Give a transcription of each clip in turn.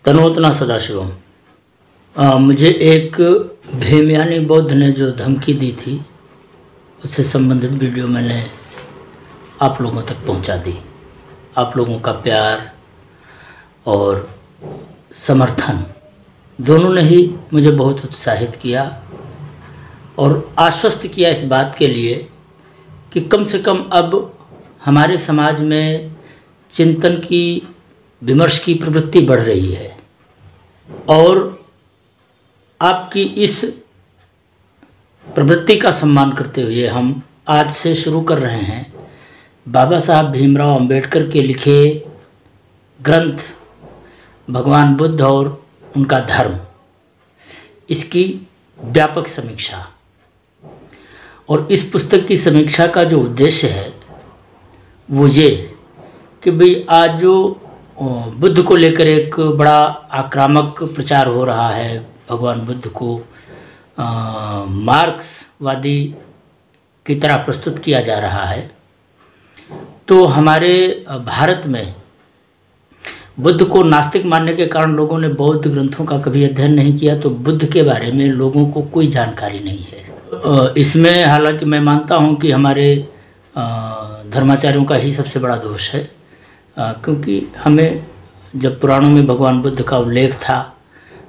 तनोतना सदाशिवम। मुझे एक भीमयानी बौद्ध ने जो धमकी दी थी उससे संबंधित वीडियो मैंने आप लोगों तक पहुंचा दी। आप लोगों का प्यार और समर्थन दोनों ने ही मुझे बहुत उत्साहित किया और आश्वस्त किया इस बात के लिए कि कम से कम अब हमारे समाज में चिंतन की, विमर्श की प्रवृत्ति बढ़ रही है और आपकी इस प्रवृत्ति का सम्मान करते हुए हम आज से शुरू कर रहे हैं बाबा साहब भीमराव अंबेडकर के लिखे ग्रंथ भगवान बुद्ध और उनका धर्म, इसकी व्यापक समीक्षा। और इस पुस्तक की समीक्षा का जो उद्देश्य है वो ये कि भाई आज जो बुद्ध को लेकर एक बड़ा आक्रामक प्रचार हो रहा है, भगवान बुद्ध को मार्क्सवादी की तरह प्रस्तुत किया जा रहा है, तो हमारे भारत में बुद्ध को नास्तिक मानने के कारण लोगों ने बौद्ध ग्रंथों का कभी अध्ययन नहीं किया, तो बुद्ध के बारे में लोगों को कोई जानकारी नहीं है। इसमें हालांकि मैं मानता हूं कि हमारे धर्माचार्यों का ही सबसे बड़ा दोष है, क्योंकि हमें जब पुराणों में भगवान बुद्ध का उल्लेख था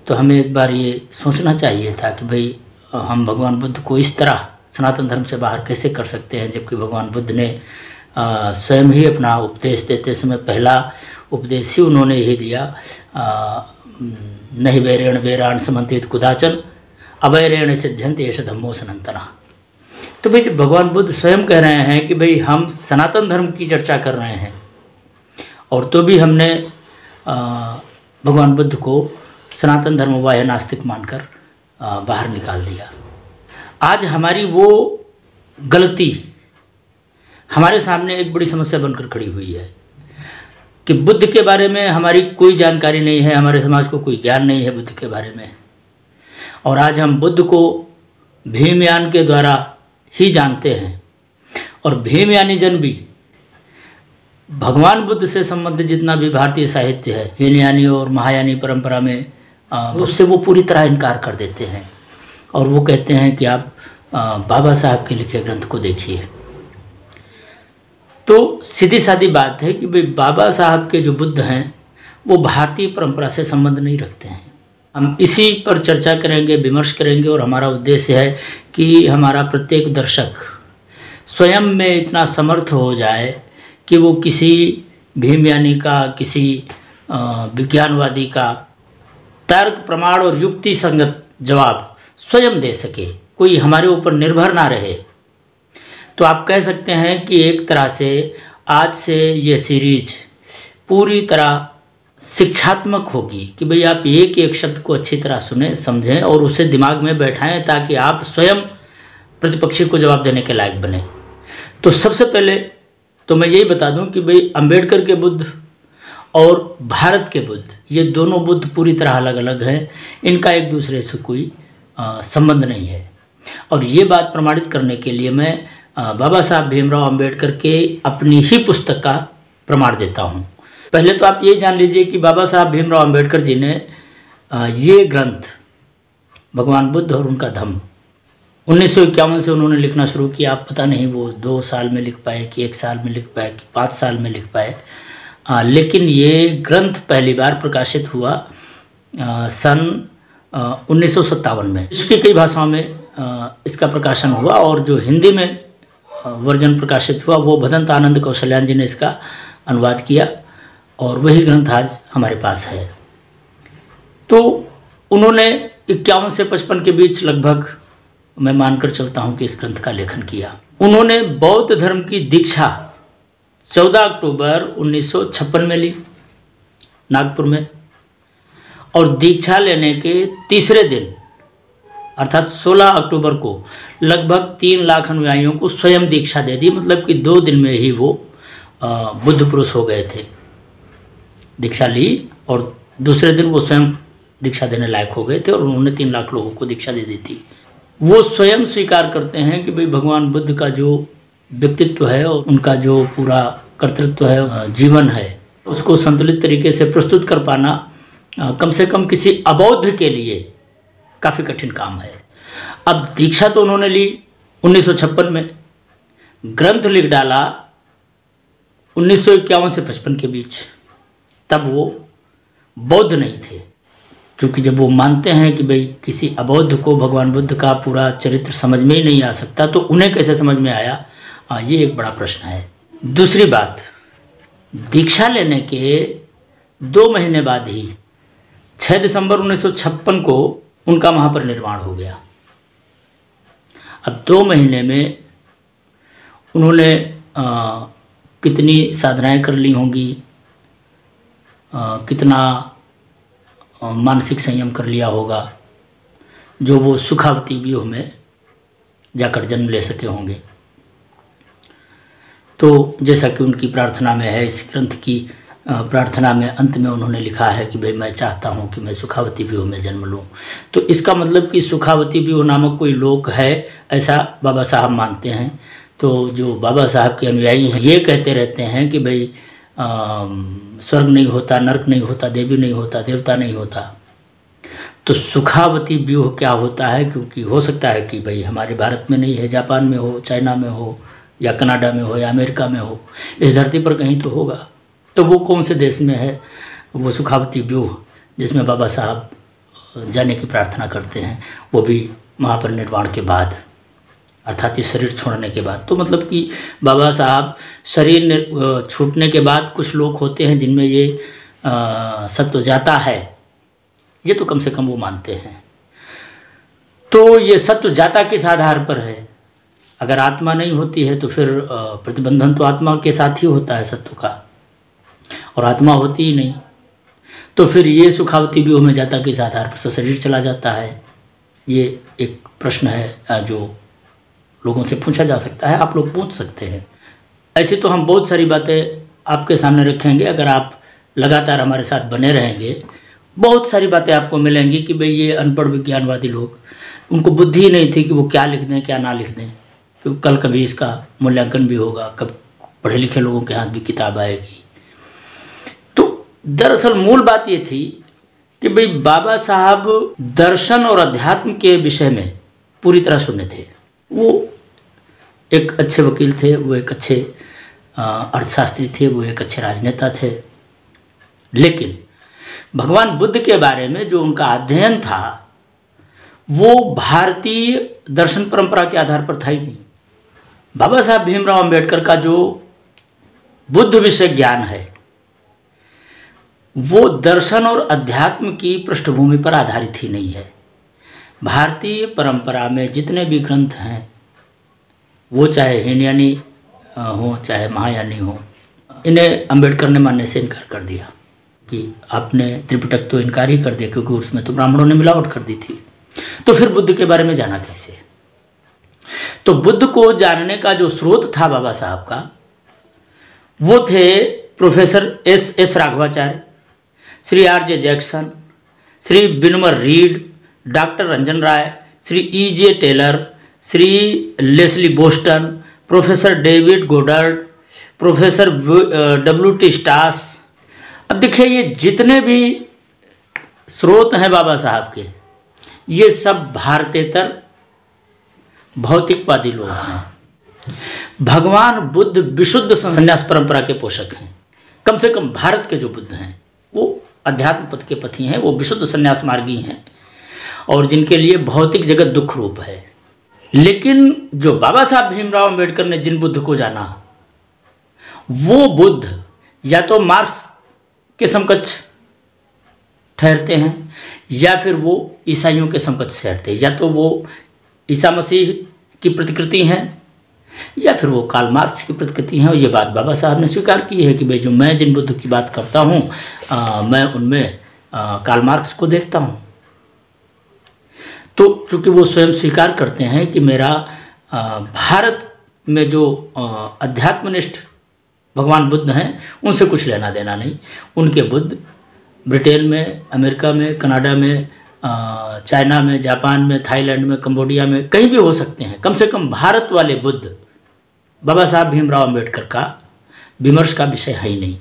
तो हमें एक बार ये सोचना चाहिए था कि भाई हम भगवान बुद्ध को इस तरह सनातन धर्म से बाहर कैसे कर सकते हैं, जबकि भगवान बुद्ध ने स्वयं ही अपना उपदेश देते समय पहला उपदेश ही उन्होंने यही दिया, नहीं वैरेण वैराण समन्वित कुदाचन अवैरेण सिद्ध्यंत एष धम्मो सनातना। तो भाई जब भगवान बुद्ध स्वयं कह रहे हैं कि भाई हम सनातन धर्म की चर्चा कर रहे हैं और तो भी हमने भगवान बुद्ध को सनातन धर्म वाह्य नास्तिक मानकर बाहर निकाल दिया। आज हमारी वो गलती हमारे सामने एक बड़ी समस्या बनकर खड़ी हुई है कि बुद्ध के बारे में हमारी कोई जानकारी नहीं है, हमारे समाज को कोई ज्ञान नहीं है बुद्ध के बारे में, और आज हम बुद्ध को भीमयान के द्वारा ही जानते हैं। और भीमयानी जन भी भगवान बुद्ध से संबंधित जितना भी भारतीय साहित्य है, हीनयानी और महायानी परंपरा में, उससे वो पूरी तरह इनकार कर देते हैं और वो कहते हैं कि आप बाबा साहब के लिखे ग्रंथ को देखिए। तो सीधी सादी बात है कि भाई बाबा साहब के जो बुद्ध हैं वो भारतीय परंपरा से संबंध नहीं रखते हैं। हम इसी पर चर्चा करेंगे, विमर्श करेंगे और हमारा उद्देश्य है कि हमारा प्रत्येक दर्शक स्वयं में इतना समर्थ हो जाए कि वो किसी भीमयानी का, किसी विज्ञानवादी का तर्क, प्रमाण और युक्ति संगत जवाब स्वयं दे सके, कोई हमारे ऊपर निर्भर ना रहे। तो आप कह सकते हैं कि एक तरह से आज से ये सीरीज पूरी तरह शिक्षात्मक होगी कि भाई आप एक एक शब्द को अच्छी तरह सुने, समझें और उसे दिमाग में बैठाएं ताकि आप स्वयं प्रतिपक्षी को जवाब देने के लायक बने। तो सबसे पहले तो मैं यही बता दूं कि भाई अंबेडकर के बुद्ध और भारत के बुद्ध, ये दोनों बुद्ध पूरी तरह अलग अलग हैं, इनका एक दूसरे से कोई संबंध नहीं है। और ये बात प्रमाणित करने के लिए मैं बाबा साहब भीमराव अंबेडकर के अपनी ही पुस्तक का प्रमाण देता हूँ। पहले तो आप ये जान लीजिए कि बाबा साहब भीमराव अंबेडकर जी ने ये ग्रंथ भगवान बुद्ध और उनका धम्म 1951 से उन्होंने लिखना शुरू किया। आप पता नहीं वो 2 साल में लिख पाए कि 1 साल में लिख पाए कि 5 साल में लिख पाए, लेकिन ये ग्रंथ पहली बार प्रकाशित हुआ सन 1957 में। इसकी कई भाषाओं में इसका प्रकाशन हुआ और जो हिंदी में वर्जन प्रकाशित हुआ वो भदंत आनंद कौशल्यान जी ने इसका अनुवाद किया और वही ग्रंथ आज हमारे पास है। तो उन्होंने 51 से 55 के बीच लगभग मैं मानकर चलता हूं कि इस ग्रंथ का लेखन किया। उन्होंने बौद्ध धर्म की दीक्षा 14 अक्टूबर 1956 में ली नागपुर में, और दीक्षा लेने के तीसरे दिन अर्थात 16 अक्टूबर को लगभग 3 लाख अनुयायियों को स्वयं दीक्षा दे दी। मतलब कि 2 दिन में ही वो बुद्ध पुरुष हो गए थे। दीक्षा ली और दूसरे दिन वो स्वयं दीक्षा देने लायक हो गए थे और उन्होंने 3 लाख लोगों को दीक्षा दे दी थी। वो स्वयं स्वीकार करते हैं कि भाई भगवान बुद्ध का जो व्यक्तित्व है और उनका जो पूरा कर्तृत्व है, जीवन है, उसको संतुलित तरीके से प्रस्तुत कर पाना कम से कम किसी अबौद्ध के लिए काफ़ी कठिन काम है। अब दीक्षा तो उन्होंने ली 1956 में, ग्रंथ लिख डाला 1951 से 55 के बीच। तब वो बौद्ध नहीं थे, क्योंकि जब वो मानते हैं कि भाई किसी अबौद्ध को भगवान बुद्ध का पूरा चरित्र समझ में ही नहीं आ सकता, तो उन्हें कैसे समझ में आया, ये एक बड़ा प्रश्न है। दूसरी बात, दीक्षा लेने के 2 महीने बाद ही 6 दिसंबर 1956 को उनका महापरिनिर्वाण हो गया। अब 2 महीने में उन्होंने कितनी साधनाएं कर ली होंगी, कितना मानसिक संयम कर लिया होगा, जो वो सुखावती व्यूह में जाकर जन्म ले सके होंगे। तो जैसा कि उनकी प्रार्थना में है, इस ग्रंथ की प्रार्थना में अंत में उन्होंने लिखा है कि भाई मैं चाहता हूं कि मैं सुखावती व्यूह में जन्म लूं। तो इसका मतलब कि सुखावती व्यूह नामक कोई लोक है, ऐसा बाबा साहब मानते हैं। तो जो बाबा साहब के अनुयायी हैं ये कहते रहते हैं कि भाई स्वर्ग नहीं होता, नरक नहीं होता, देवी नहीं होता, देवता नहीं होता। तो सुखावती व्यूह क्या होता है, क्योंकि हो सकता है कि भाई हमारे भारत में नहीं है, जापान में हो, चाइना में हो, या कनाडा में हो, या अमेरिका में हो, इस धरती पर कहीं तो होगा। तो वो कौन से देश में है वो सुखावती व्यूह, जिसमें बाबा साहब जाने की प्रार्थना करते हैं, वो भी महापरिनिर्वाण के बाद, अर्थात ये शरीर छोड़ने के बाद। तो मतलब कि बाबा साहब शरीर छूटने के बाद कुछ लोग होते हैं जिनमें ये सत्व जाता है, ये तो कम से कम वो मानते हैं। तो ये सत्व जाता किस आधार पर है? अगर आत्मा नहीं होती है तो फिर प्रतिबंधन तो आत्मा के साथ ही होता है सत्व का, और आत्मा होती ही नहीं, तो फिर ये सुखावती व्यूह में जाता किस आधार पर शरीर चला जाता है? ये एक प्रश्न है जो लोगों से पूछा जा सकता है, आप लोग पूछ सकते हैं। ऐसे तो हम बहुत सारी बातें आपके सामने रखेंगे, अगर आप लगातार हमारे साथ बने रहेंगे, बहुत सारी बातें आपको मिलेंगी कि भाई ये अनपढ़ विज्ञानवादी लोग, उनको बुद्धि ही नहीं थी कि वो क्या लिख दें क्या ना लिख दें, क्योंकि कल कभी इसका मूल्यांकन भी होगा, कब पढ़े लिखे लोगों के हाथ भी किताब आएगी। तो दरअसल मूल बात ये थी कि भाई बाबा साहब दर्शन और अध्यात्म के विषय में पूरी तरह शून्य थे। वो एक अच्छे वकील थे, वो एक अच्छे अर्थशास्त्री थे, वो एक अच्छे राजनेता थे, लेकिन भगवान बुद्ध के बारे में जो उनका अध्ययन था वो भारतीय दर्शन परंपरा के आधार पर था ही नहीं। बाबा साहब भीमराव अंबेडकर का जो बुद्ध विषय ज्ञान है वो दर्शन और अध्यात्म की पृष्ठभूमि पर आधारित ही नहीं है। भारतीय परंपरा में जितने भी ग्रंथ हैं, वो चाहे हीनयानी हो चाहे महायानी हो, इन्हें अंबेडकर ने मानने से इनकार कर दिया कि आपने त्रिपिटक तो इनकार ही कर दिया, क्योंकि उसमें तो ब्राह्मणों ने मिलावट कर दी थी। तो फिर बुद्ध के बारे में जाना कैसे? तो बुद्ध को जानने का जो स्रोत था बाबा साहब का, वो थे professor S Raghavacharya, Shri R J. Jackson, Shri Winmer Reed, doctor Ranjan Roy, Shri E J. Taylor, Shri Leslie Boston, professor David Goddard, professor W.T. स्टास। अब देखिए ये जितने भी स्रोत हैं बाबा साहब के, ये सब भारतेतर भौतिकवादी लोग हैं। भगवान बुद्ध विशुद्ध संन्यास परंपरा के पोषक हैं। कम से कम भारत के जो बुद्ध हैं वो अध्यात्म पथ के पथी हैं, वो विशुद्ध संन्यास मार्गी हैं, और जिनके लिए भौतिक जगत दुख रूप है। लेकिन जो बाबा साहब भीमराव अंबेडकर ने जिन बुद्ध को जाना, वो बुद्ध या तो मार्क्स के समकक्ष ठहरते हैं, या फिर वो ईसाइयों के समकक्ष ठहरते हैं। या तो वो ईसा मसीह की प्रतिकृति हैं, या फिर वो कार्ल मार्क्स की प्रतिकृति हैं। और ये बात बाबा साहब ने स्वीकार की है कि भाई जो मैं जिन बुद्ध की बात करता हूँ, मैं उनमें कार्ल मार्क्स को देखता हूँ। तो चूँकि वो स्वयं स्वीकार करते हैं कि मेरा भारत में जो अध्यात्मनिष्ठ भगवान बुद्ध हैं उनसे कुछ लेना देना नहीं। उनके बुद्ध ब्रिटेन में, अमेरिका में, कनाडा में, चाइना में, जापान में, थाईलैंड में, कंबोडिया में, कहीं भी हो सकते हैं। कम से कम भारत वाले बुद्ध बाबा साहब भीमराव अंबेडकर का विमर्श का विषय है ही नहीं।